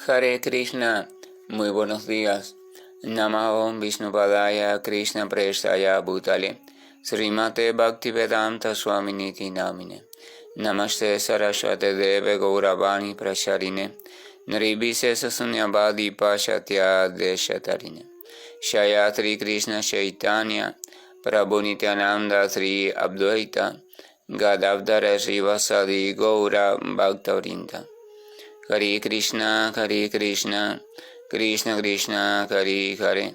Hare Krishna, muy buenos días. Namo Vishnupadaya Krishna Prestaya Bhutale Srimate Bhaktivedanta Swaminiti Namine Namaste Saraswate Deve Gauravani Pracharine Nirvishesha Sunyavadi Pashatya Deshatarine Shayatri Krishna Chaitanya Prabhu Nityananda Sri Advaita Gadavdara Srivasadi Gaura Bhaktavrinda. Hare Krishna, Krishna Krishna, Hare Hare,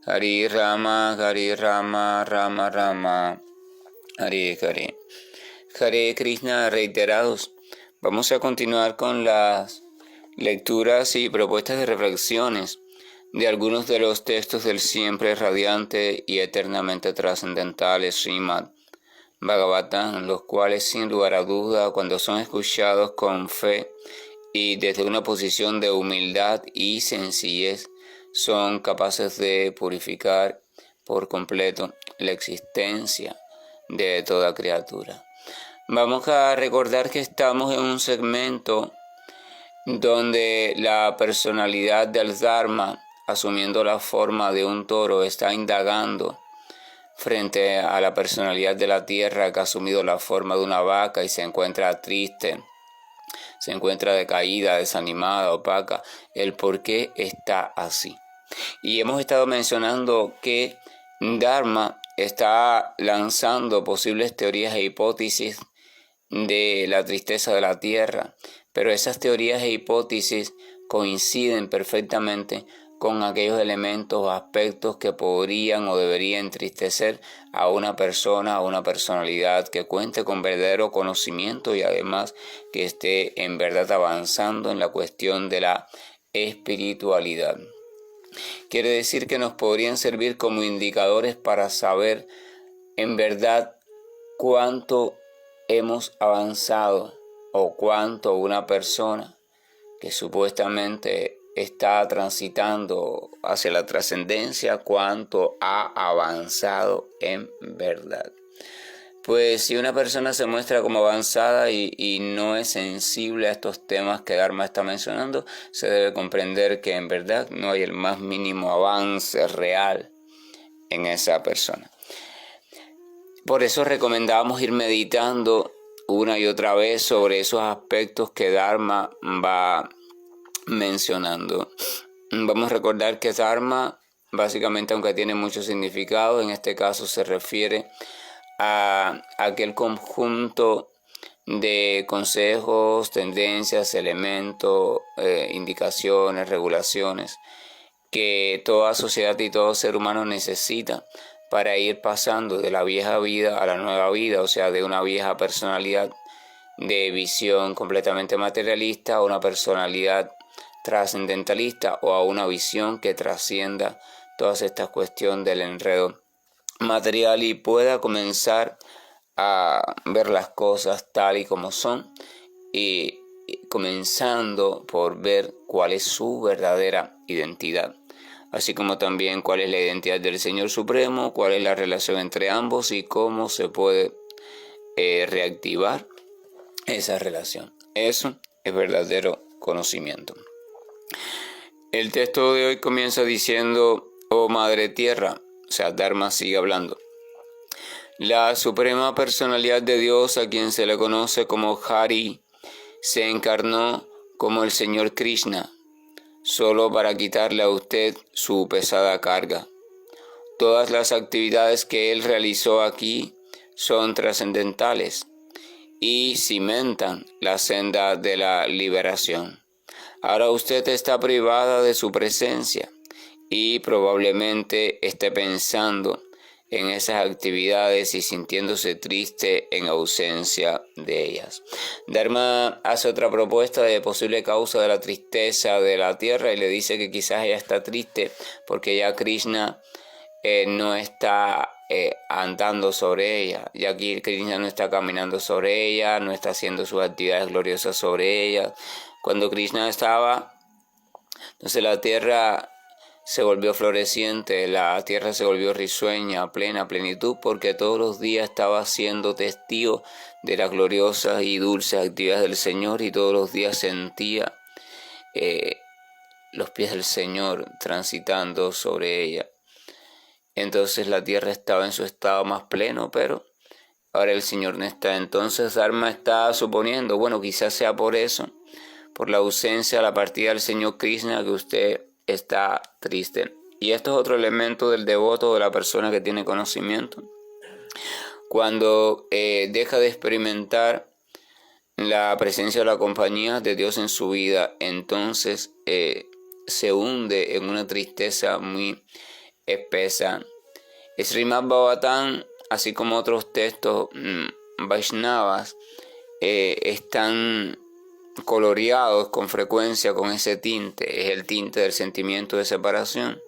Hare Rama, Rama Rama, Hare Hare. Hare Krishna reiterados. Vamos a continuar con las lecturas y propuestas de reflexiones de algunos de los textos del siempre radiante y eternamente trascendentales Srimad Bhagavatam, los cuales sin lugar a duda, cuando son escuchados con fe y desde una posición de humildad y sencillez, son capaces de purificar por completo la existencia de toda criatura. Vamos a recordar que estamos en un segmento donde la personalidad del Dharma, asumiendo la forma de un toro, está indagando frente a la personalidad de la tierra que ha asumido la forma de una vaca y se encuentra triste, se encuentra decaída, desanimada, opaca, el por qué está así. Y hemos estado mencionando que Dharma está lanzando posibles teorías e hipótesis de la tristeza de la tierra, pero esas teorías e hipótesis coinciden perfectamente con aquellos elementos o aspectos que podrían o deberían entristecer a una persona, a una personalidad que cuente con verdadero conocimiento y además que esté en verdad avanzando en la cuestión de la espiritualidad. Quiere decir que nos podrían servir como indicadores para saber en verdad cuánto hemos avanzado o cuánto una persona que supuestamente está transitando hacia la trascendencia, cuánto ha avanzado en verdad. Pues si una persona se muestra como avanzada y no es sensible a estos temas que Dharma está mencionando, se debe comprender que en verdad no hay el más mínimo avance real en esa persona. Por eso recomendamos ir meditando una y otra vez sobre esos aspectos que Dharma va mencionando. Vamos a recordar que Dharma, básicamente, aunque tiene mucho significado, en este caso se refiere a aquel conjunto de consejos, tendencias, elementos, indicaciones, regulaciones que toda sociedad y todo ser humano necesita para ir pasando de la vieja vida a la nueva vida, o sea, de una vieja personalidad de visión completamente materialista a una personalidad trascendentalista o a una visión que trascienda todas estas cuestiones del enredo material y pueda comenzar a ver las cosas tal y como son y comenzando por ver cuál es su verdadera identidad, así como también cuál es la identidad del Señor Supremo, cuál es la relación entre ambos y cómo se puede reactivar esa relación. Eso es verdadero conocimiento. El texto de hoy comienza diciendo: oh Madre Tierra, o sea, Dharma sigue hablando. La suprema personalidad de Dios, a quien se le conoce como Hari, se encarnó como el Señor Krishna, solo para quitarle a usted su pesada carga. Todas las actividades que él realizó aquí son trascendentales y cimentan la senda de la liberación. Ahora usted está privada de su presencia y probablemente esté pensando en esas actividades y sintiéndose triste en ausencia de ellas. Dharma hace otra propuesta de posible causa de la tristeza de la tierra y le dice que quizás ella está triste porque ya Krishna no está andando sobre ella, ya aquí Krishna no está caminando sobre ella, no está haciendo sus actividades gloriosas sobre ella. Cuando Krishna estaba, entonces la tierra se volvió floreciente, la tierra se volvió risueña, plena plenitud, porque todos los días estaba siendo testigo de las gloriosas y dulces actividades del Señor y todos los días sentía los pies del Señor transitando sobre ella. Entonces la tierra estaba en su estado más pleno, pero ahora el Señor no está. Entonces Dharma está suponiendo, bueno, quizás sea por eso, por la ausencia, la partida del Señor Krishna, que usted está triste. Y esto es otro elemento del devoto, de la persona que tiene conocimiento. Cuando deja de experimentar la presencia de la compañía de Dios en su vida, entonces se hunde en una tristeza muy espesa. Srimad Bhagavatam, así como otros textos Vaishnavas, están coloreados con frecuencia con ese tinte, es el tinte del sentimiento de separación.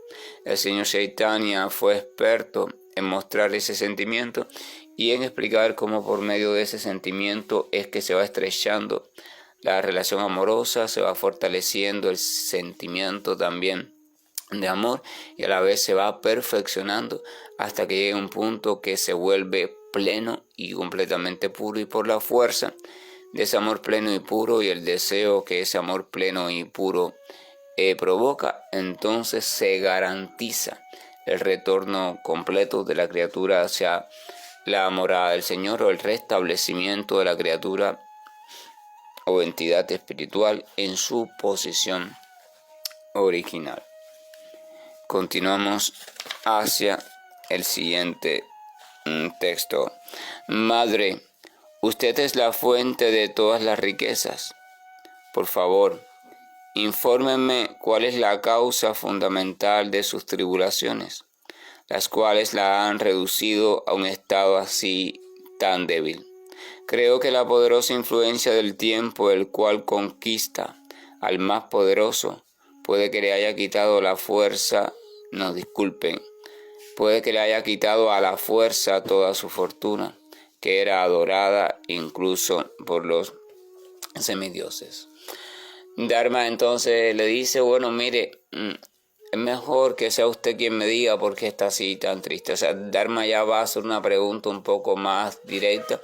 El Señor Chaitanya fue experto en mostrar ese sentimiento y en explicar cómo por medio de ese sentimiento es que se va estrechando la relación amorosa, se va fortaleciendo el sentimiento también de amor y a la vez se va perfeccionando hasta que llegue un punto que se vuelve pleno y completamente puro, y por la fuerza de ese amor pleno y puro y el deseo que ese amor pleno y puro provoca, entonces se garantiza el retorno completo de la criatura hacia la morada del Señor, o el restablecimiento de la criatura o entidad espiritual en su posición original. Continuamos hacia el siguiente texto. Madre, usted es la fuente de todas las riquezas. Por favor, infórmenme cuál es la causa fundamental de sus tribulaciones, las cuales la han reducido a un estado así tan débil. Creo que la poderosa influencia del tiempo, el cual conquista al más poderoso, puede que le haya quitado la fuerza, puede que le haya quitado a la fuerza toda su fortuna, que era adorada incluso por los semidioses. Dharma entonces le dice, bueno, mire, es mejor que sea usted quien me diga por qué está así tan triste. O sea, Dharma ya va a hacer una pregunta un poco más directa,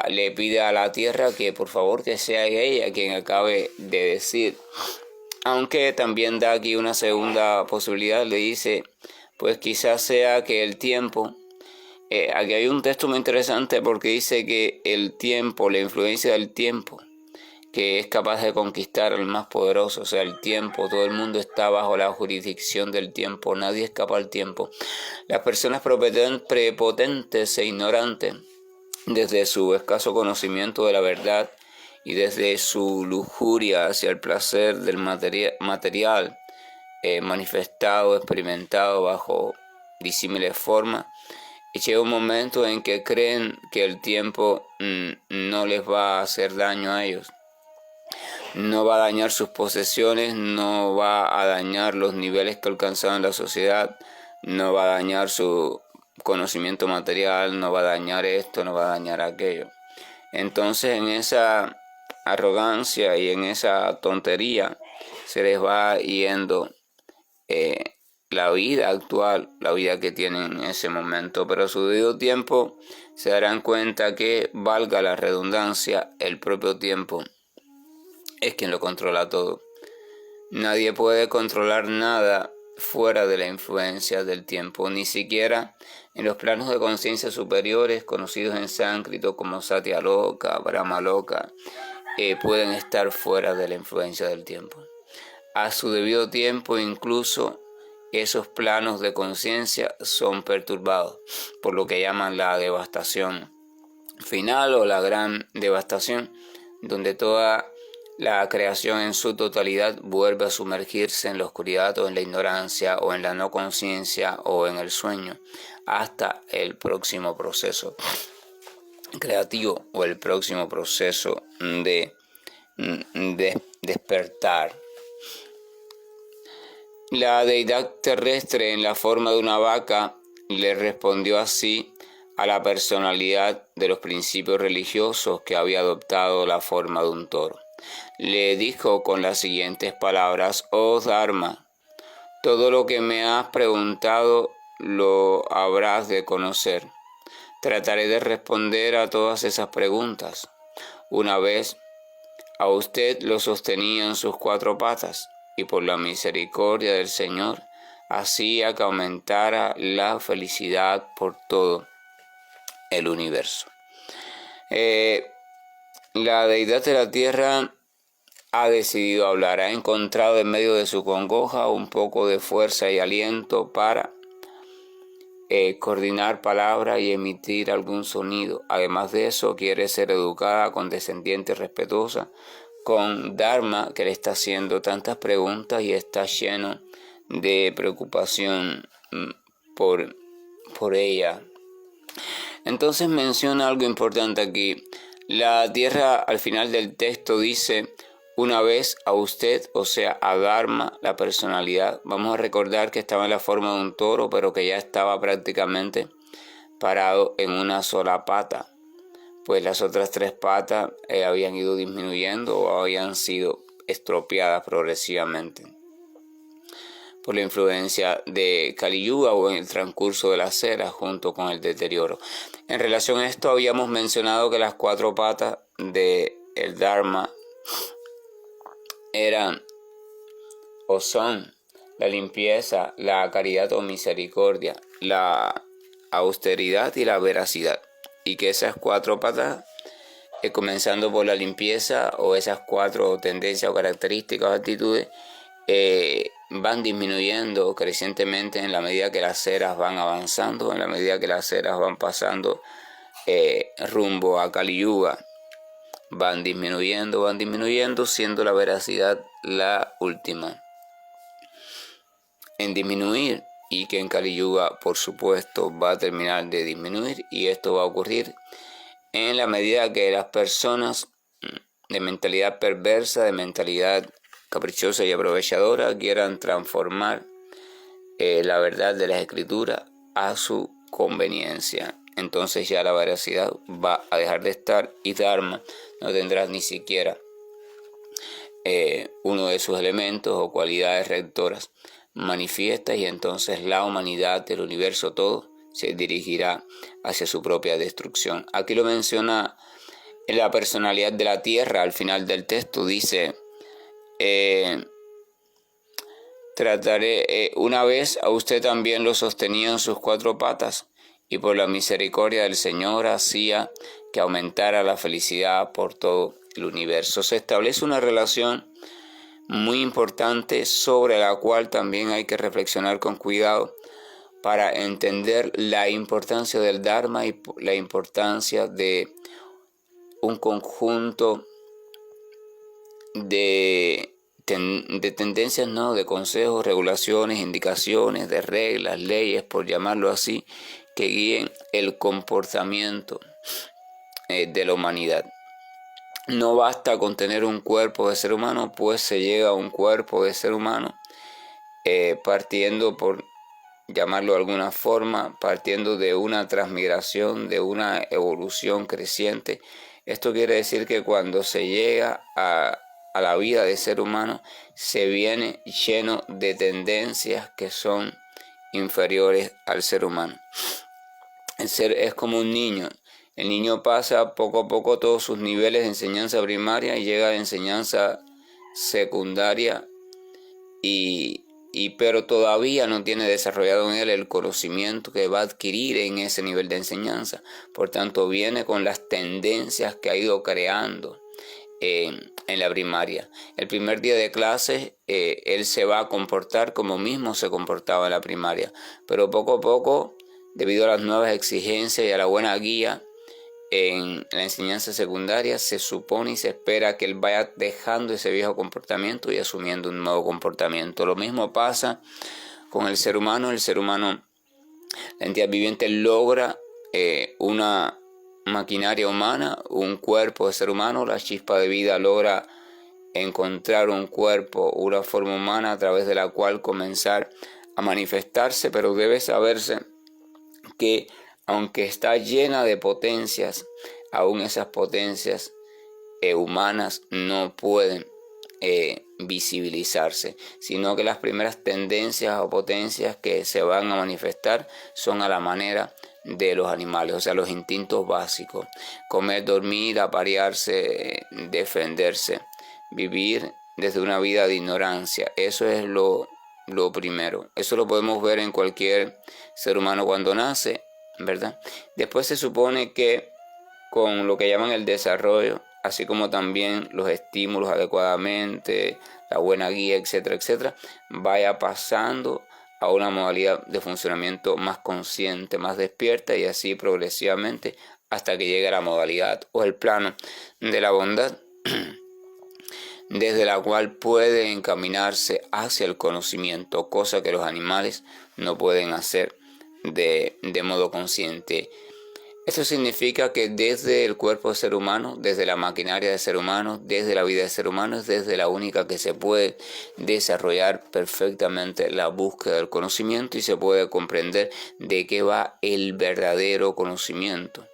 le pide a la tierra que por favor que sea ella quien acabe de decir. Aunque también da aquí una segunda posibilidad, le dice, pues quizás sea que el tiempo, aquí hay un texto muy interesante porque dice que el tiempo, la influencia del tiempo, que es capaz de conquistar al más poderoso, o sea, el tiempo, todo el mundo está bajo la jurisdicción del tiempo, nadie escapa al tiempo. Las personas prepotentes e ignorantes, desde su escaso conocimiento de la verdad y desde su lujuria hacia el placer del material manifestado, experimentado bajo disímiles formas, y llega un momento en que creen que el tiempo no les va a hacer daño a ellos. No va a dañar sus posesiones, no va a dañar los niveles que alcanzaron en la sociedad, no va a dañar su conocimiento material, no va a dañar esto, no va a dañar aquello. Entonces en esa arrogancia y en esa tontería se les va yendo la vida actual, la vida que tienen en ese momento, pero a su debido tiempo se darán cuenta que, valga la redundancia, el propio tiempo es quien lo controla todo. Nadie puede controlar nada fuera de la influencia del tiempo, ni siquiera en los planos de conciencia superiores, conocidos en sánscrito como Satyaloka, Brahmaloka, pueden estar fuera de la influencia del tiempo. A su debido tiempo, incluso esos planos de conciencia son perturbados por lo que llaman la devastación final o la gran devastación, donde toda la creación en su totalidad vuelve a sumergirse en la oscuridad o en la ignorancia o en la no conciencia o en el sueño, hasta el próximo proceso creativo o el próximo proceso de despertar. La deidad terrestre en la forma de una vaca le respondió así a la personalidad de los principios religiosos que había adoptado la forma de un toro. Le dijo con las siguientes palabras: oh Dharma, todo lo que me has preguntado lo habrás de conocer. Trataré de responder a todas esas preguntas. Una vez a usted lo sostenía en sus cuatro patas, y por la misericordia del Señor hacía que aumentara la felicidad por todo el universo. La deidad de la tierra ha decidido hablar, ha encontrado en medio de su congoja un poco de fuerza y aliento para coordinar palabras y emitir algún sonido. Además de eso, quiere ser educada, condescendiente y respetuosa con Dharma, que le está haciendo tantas preguntas y está lleno de preocupación por ella. Entonces menciona algo importante aquí. La tierra al final del texto dice: una vez a usted, o sea, a Dharma, la personalidad. Vamos a recordar que estaba en la forma de un toro, pero que ya estaba prácticamente parado en una sola pata, pues las otras tres patas habían ido disminuyendo o habían sido estropeadas progresivamente por la influencia de Kali Yuga o en el transcurso de las eras junto con el deterioro. En relación a esto habíamos mencionado que las cuatro patas del Dharma eran o son la limpieza, la caridad o misericordia, la austeridad y la veracidad. Y que esas cuatro patas, comenzando por la limpieza o esas cuatro tendencias o características o actitudes, van disminuyendo crecientemente en la medida que las eras van avanzando, en la medida que las eras van pasando rumbo a Kali Yuga. Van disminuyendo, siendo la veracidad la última en disminuir, y que en Kali Yuga, por supuesto, va a terminar de disminuir, y esto va a ocurrir en la medida que las personas de mentalidad perversa, de mentalidad caprichosa y aprovechadora, quieran transformar la verdad de las escrituras a su conveniencia. Entonces ya la veracidad va a dejar de estar y Dharma no tendrá ni siquiera uno de sus elementos o cualidades rectoras manifiestas, y entonces la humanidad del universo todo se dirigirá hacia su propia destrucción. Aquí lo menciona en la personalidad de la tierra al final del texto. Dice: una vez a usted también lo sostenía en sus cuatro patas, y por la misericordia del Señor hacía que aumentara la felicidad por todo el universo. Se establece una relación muy importante sobre la cual también hay que reflexionar con cuidado para entender la importancia del Dharma y la importancia de un conjunto de tendencias, ¿no?, de consejos, regulaciones, indicaciones, de reglas, leyes, por llamarlo así, que guíen el comportamiento de la humanidad. No basta con tener un cuerpo de ser humano, pues se llega a un cuerpo de ser humano partiendo, por llamarlo de alguna forma, partiendo de una transmigración, de una evolución creciente. Esto quiere decir que cuando se llega a la vida de ser humano, se viene lleno de tendencias que son inferiores al ser humano. El ser es como un niño. El niño pasa poco a poco todos sus niveles de enseñanza primaria y llega a enseñanza secundaria, pero todavía no tiene desarrollado en él el conocimiento que va a adquirir en ese nivel de enseñanza. Por tanto, viene con las tendencias que ha ido creando en la primaria. El primer día de clase, él se va a comportar como mismo se comportaba en la primaria, pero poco a poco, debido a las nuevas exigencias y a la buena guía en la enseñanza secundaria, se supone y se espera que él vaya dejando ese viejo comportamiento y asumiendo un nuevo comportamiento. Lo mismo pasa con el ser humano. El ser humano, la entidad viviente, logra una maquinaria humana, un cuerpo de ser humano. La chispa de vida logra encontrar un cuerpo, una forma humana a través de la cual comenzar a manifestarse, pero debe saberse que aunque está llena de potencias, aún esas potencias humanas no pueden visibilizarse, sino que las primeras tendencias o potencias que se van a manifestar son a la manera de los animales, o sea, los instintos básicos: comer, dormir, aparearse, defenderse. vivir desde una vida de ignorancia. Eso es lo primero. Eso lo podemos ver en cualquier ser humano cuando nace, ¿verdad? Después se supone que con lo que llaman el desarrollo, así como también los estímulos adecuadamente, la buena guía, etcétera, etcétera, vaya pasando a una modalidad de funcionamiento más consciente, más despierta, y así progresivamente hasta que llegue a la modalidad o el plano de la bondad, desde la cual puede encaminarse hacia el conocimiento, cosa que los animales no pueden hacer de modo consciente. Esto significa que desde el cuerpo del ser humano, desde la maquinaria del ser humano, desde la vida del ser humano, es desde la única que se puede desarrollar perfectamente la búsqueda del conocimiento y se puede comprender de qué va el verdadero conocimiento.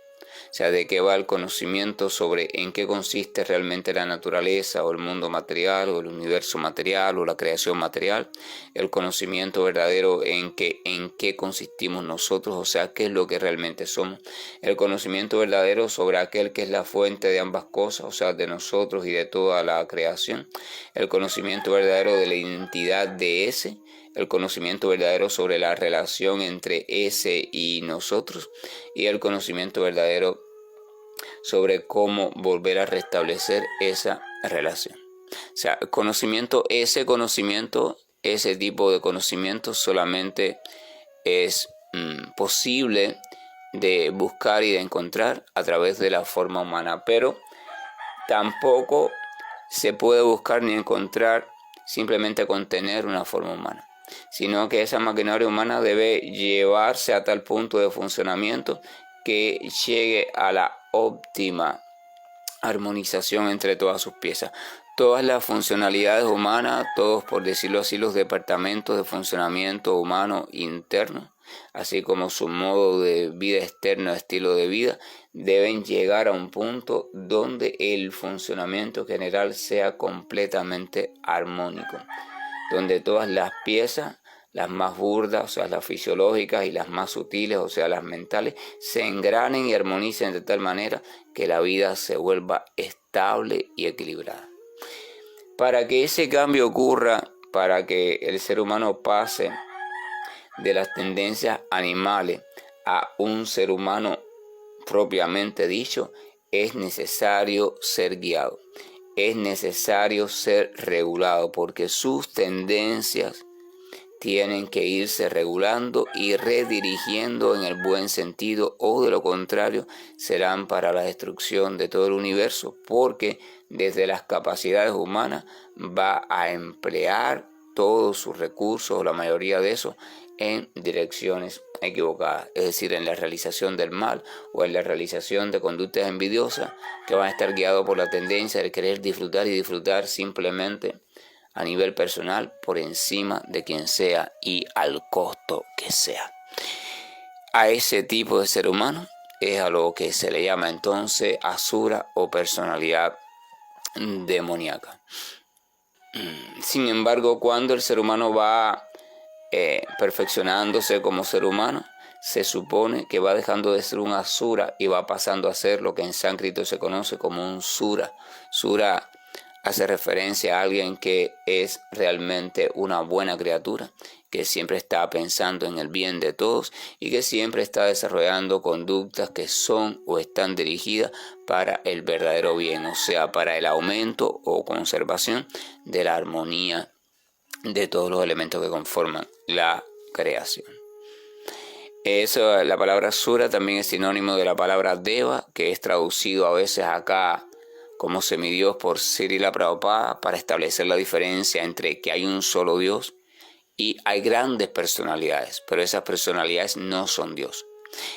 O sea, de qué va el conocimiento sobre en qué consiste realmente la naturaleza o el mundo material o el universo material o la creación material, el conocimiento verdadero en qué consistimos nosotros, o sea, qué es lo que realmente somos, el conocimiento verdadero sobre aquel que es la fuente de ambas cosas, o sea, de nosotros y de toda la creación, el conocimiento verdadero de la identidad de ese, el conocimiento verdadero sobre la relación entre ese y nosotros, y el conocimiento verdadero sobre cómo volver a restablecer esa relación. O sea, ese tipo de conocimiento solamente es posible de buscar y de encontrar a través de la forma humana, pero tampoco se puede buscar ni encontrar simplemente con tener una forma humana, sino que esa maquinaria humana debe llevarse a tal punto de funcionamiento que llegue a la óptima armonización entre todas sus piezas. Todas las funcionalidades humanas, todos, por decirlo así, los departamentos de funcionamiento humano interno, así como su modo de vida externo, estilo de vida, deben llegar a un punto donde el funcionamiento general sea completamente armónico, donde todas las piezas, las más burdas, o sea, las fisiológicas, y las más sutiles, o sea, las mentales, se engranen y armonicen de tal manera que la vida se vuelva estable y equilibrada. Para que ese cambio ocurra, para que el ser humano pase de las tendencias animales a un ser humano propiamente dicho, es necesario ser guiado, es necesario ser regulado, porque sus tendencias tienen que irse regulando y redirigiendo en el buen sentido, o de lo contrario serán para la destrucción de todo el universo, porque desde las capacidades humanas va a emplear todos sus recursos, o la mayoría de esos, en direcciones equivocadas, es decir, en la realización del mal o en la realización de conductas envidiosas que van a estar guiados por la tendencia de querer disfrutar y disfrutar simplemente a nivel personal por encima de quien sea y al costo que sea. A ese tipo de ser humano es a lo que se le llama entonces asura o personalidad demoníaca. Sin embargo, cuando el ser humano va perfeccionándose como ser humano, se supone que va dejando de ser un asura y va pasando a ser lo que en sánscrito se conoce como un sura. Sura hace referencia a alguien que es realmente una buena criatura, que siempre está pensando en el bien de todos y que siempre está desarrollando conductas que son o están dirigidas para el verdadero bien, o sea, para el aumento o conservación de la armonía de todos los elementos que conforman la creación. Eso, la palabra sura también es sinónimo de la palabra deva, que es traducido a veces acá como semidios por Srila Prabhupada, para establecer la diferencia entre que hay un solo Dios y hay grandes personalidades, pero esas personalidades no son Dios.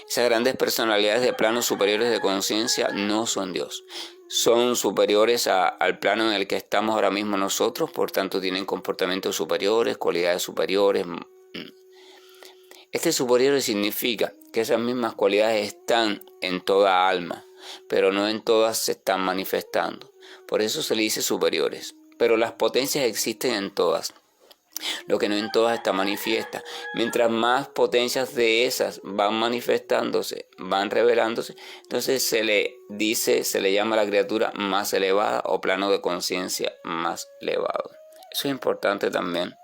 Esas grandes personalidades de planos superiores de conciencia no son Dios. Son superiores al plano en el que estamos ahora mismo nosotros, por tanto tienen comportamientos superiores, cualidades superiores. Este superior significa que esas mismas cualidades están en toda alma, pero no en todas se están manifestando. Por eso se le dice superiores. Pero las potencias existen en todas. lo que no en todas está manifiesta. Mientras más potencias de esas van manifestándose, van revelándose, entonces se le llama a la criatura más elevada o plano de conciencia más elevado. Eso es importante también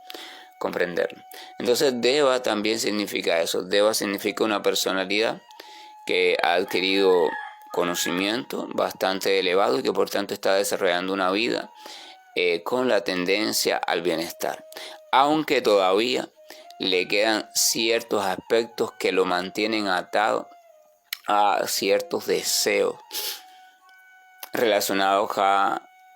comprenderlo. Entonces Deva también significa eso. Deva significa una personalidad que ha adquirido conocimiento bastante elevado y que por tanto está desarrollando una vida con la tendencia al bienestar, aunque todavía le quedan ciertos aspectos que lo mantienen atado a ciertos deseos relacionados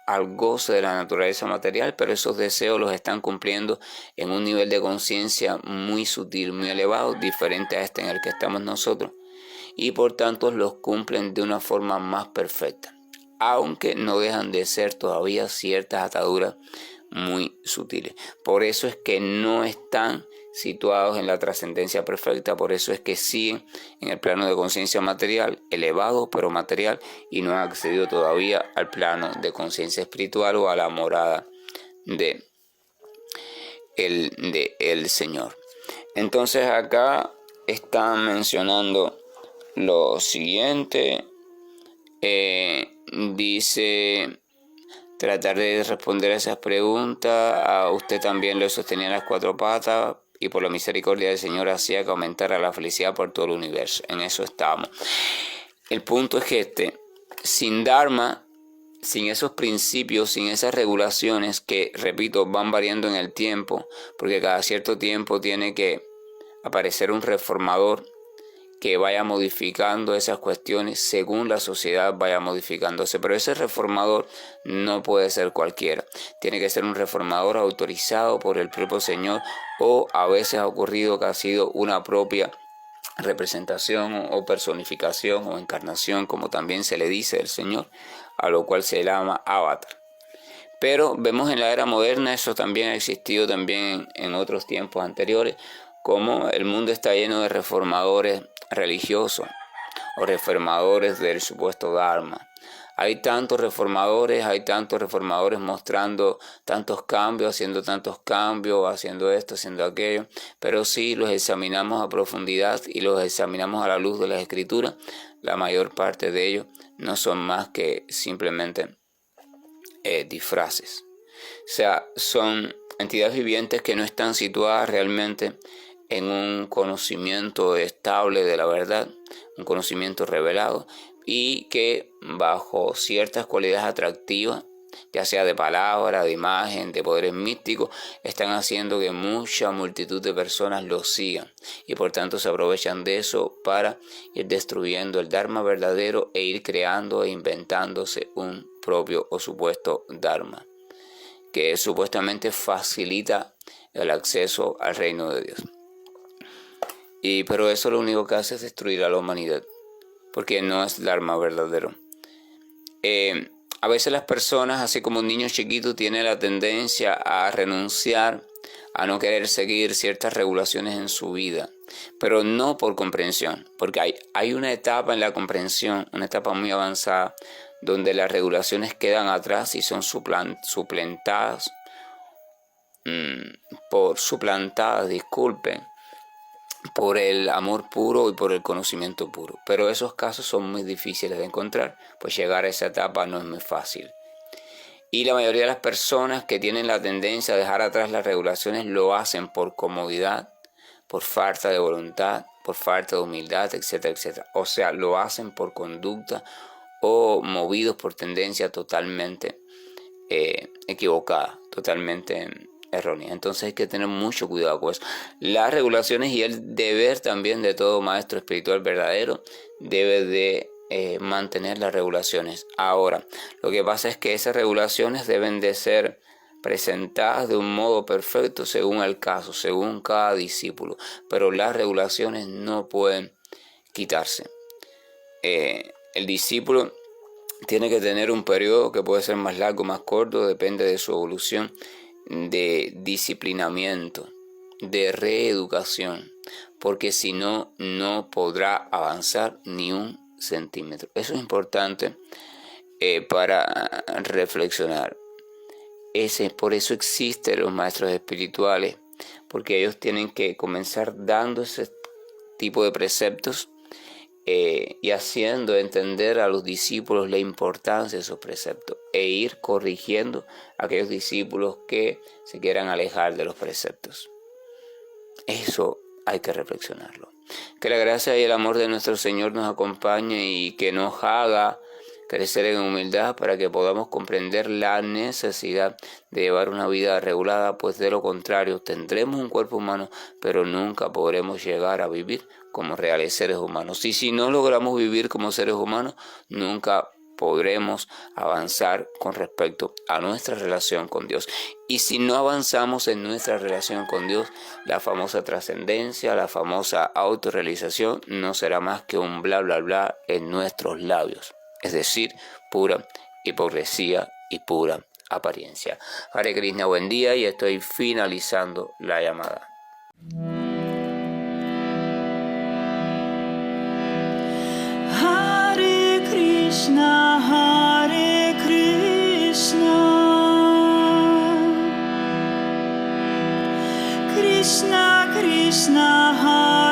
al goce de la naturaleza material, pero esos deseos los están cumpliendo en un nivel de conciencia muy sutil, muy elevado, diferente a este en el que estamos nosotros, y por tanto los cumplen de una forma más perfecta, aunque no dejan de ser todavía ciertas ataduras muy sutiles. Por eso es que no están situados en la trascendencia perfecta, por eso es que siguen en el plano de conciencia material, elevado pero material, y no han accedido todavía al plano de conciencia espiritual o a la morada de el Señor. Entonces acá están mencionando lo siguiente. Dice: tratar de responder a esas preguntas. A usted también lo sostenía en las cuatro patas, y por la misericordia del Señor hacía que aumentara la felicidad por todo el universo. En eso estamos. El punto es que sin Dharma, sin esos principios, sin esas regulaciones que, repito, van variando en el tiempo, porque cada cierto tiempo tiene que aparecer un reformador que vaya modificando esas cuestiones según la sociedad vaya modificándose. Pero ese reformador no puede ser cualquiera. Tiene que ser un reformador autorizado por el propio Señor, o a veces ha ocurrido que ha sido una propia representación o personificación o encarnación, como también se le dice del Señor, a lo cual se llama avatar. Pero vemos en la era moderna, eso también ha existido también en otros tiempos anteriores, como el mundo está lleno de reformadores religiosos o reformadores del supuesto Dharma. Hay tantos reformadores mostrando tantos cambios, haciendo esto, haciendo aquello, pero si los examinamos a profundidad y los examinamos a la luz de las Escrituras, la mayor parte de ellos no son más que simplemente disfraces. O sea, son entidades vivientes que no están situadas realmente en un conocimiento estable de la verdad, un conocimiento revelado, y que bajo ciertas cualidades atractivas, ya sea de palabra, de imagen, de poderes místicos, están haciendo que mucha multitud de personas los sigan, y por tanto se aprovechan de eso para ir destruyendo el Dharma verdadero e ir creando e inventándose un propio o supuesto Dharma, que supuestamente facilita el acceso al reino de Dios. Pero eso lo único que hace es destruir a la humanidad, porque no es Dharma verdadero. A veces las personas, así como un niño chiquito, tienen la tendencia a renunciar, a no querer seguir ciertas regulaciones en su vida, pero no por comprensión, porque hay una etapa en la comprensión, una etapa muy avanzada, donde las regulaciones quedan atrás y son suplantadas, por el amor puro y por el conocimiento puro. Pero esos casos son muy difíciles de encontrar, pues llegar a esa etapa no es muy fácil. Y la mayoría de las personas que tienen la tendencia a dejar atrás las regulaciones lo hacen por comodidad, por falta de voluntad, por falta de humildad, etcétera, etcétera. O sea, lo hacen por conducta o movidos por tendencia totalmente equivocada, totalmente errónea. Entonces hay que tener mucho cuidado con eso. Las regulaciones y el deber también de todo maestro espiritual verdadero debe de mantener las regulaciones. Ahora, lo que pasa es que esas regulaciones deben de ser presentadas de un modo perfecto según el caso, según cada discípulo, pero las regulaciones no pueden quitarse. El discípulo tiene que tener un periodo que puede ser más largo, más corto, depende de su evolución, de disciplinamiento, de reeducación, porque si no, no podrá avanzar ni un centímetro. Eso es importante para reflexionar. Por eso existen los maestros espirituales, porque ellos tienen que comenzar dando ese tipo de preceptos y haciendo entender a los discípulos la importancia de esos preceptos e ir corrigiendo a aquellos discípulos que se quieran alejar de los preceptos. Eso hay que reflexionarlo. Que la gracia y el amor de nuestro Señor nos acompañe y que nos haga crecer en humildad para que podamos comprender la necesidad de llevar una vida regulada, pues de lo contrario tendremos un cuerpo humano, pero nunca podremos llegar a vivir como reales seres humanos. Y si no logramos vivir como seres humanos, nunca podremos avanzar con respecto a nuestra relación con Dios. Y si no avanzamos en nuestra relación con Dios, la famosa trascendencia, la famosa autorrealización, no será más que un bla bla bla en nuestros labios. Es decir, pura hipocresía y pura apariencia. Hare Krishna, buen día, y estoy finalizando la llamada. Hare Krishna, Krishna Krishna, Hare